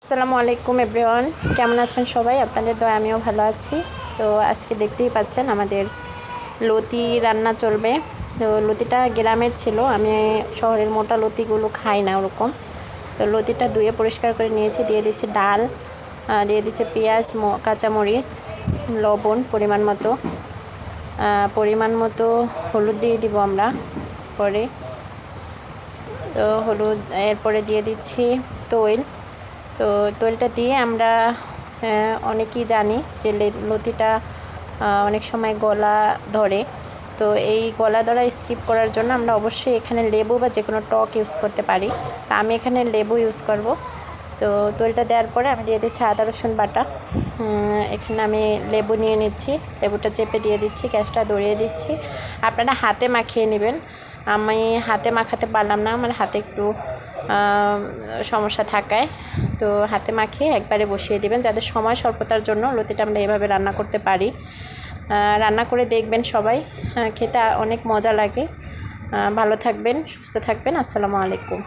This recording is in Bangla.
আসসালামু আলাইকুম এভরিওয়ান, কেমন আছেন সবাই? আপনাদের দয়া আমিও ভালো আছি। তো আজকে দেখতেই পাচ্ছেন আমাদের লতি রান্না চলবে। তো লতিটা গ্রামের ছিল, আমি শহরের মোটা লতিগুলো খাই না ওরকম। তো লতিটা ধুয়ে পরিষ্কার করে নিয়েছি, দিয়ে দিচ্ছি ডাল, দিয়ে দিচ্ছি পেঁয়াজ, কাঁচামরিচ, লবণ পরিমাণ মতো হলুদ দিয়ে দিব আমরা পরে। তো হলুদ এরপরে দিয়ে দিচ্ছি তৈল। তো তৈলটা দিয়ে আমরা অনেকেই জানি যে লতিটা অনেক সময় গলা ধরে। তো এই গলা ধরা স্কিপ করার জন্য আমরা অবশ্যই এখানে লেবু বা যে কোনো টক ইউজ করতে পারি। আমি এখানে লেবু ইউজ করব। তো তৈলটা দেওয়ার পরে আমি দিয়ে দিচ্ছি আদা রসুন বাটা। এখানে আমি লেবু নিয়ে নিচ্ছি, লেবুটা চেপে দিয়ে দিচ্ছি, গ্যাসটা ধরিয়ে দিচ্ছি। আপনারা হাতে মাখিয়ে নেবেন, আমি হাতে মাখাতে পারলাম না, আমার হাতে একটু সমস্যা থাকায়। তো হাতে মাখিয়ে একবারে বসিয়ে দেবেন, যাদের সময় স্বল্পতার জন্য লতিটা আমরা এভাবে রান্না করতে পারি। রান্না করে দেখবেন সবাই, খেতে অনেক মজা লাগে। ভালো থাকবেন, সুস্থ থাকবেন। আসসালামু আলাইকুম।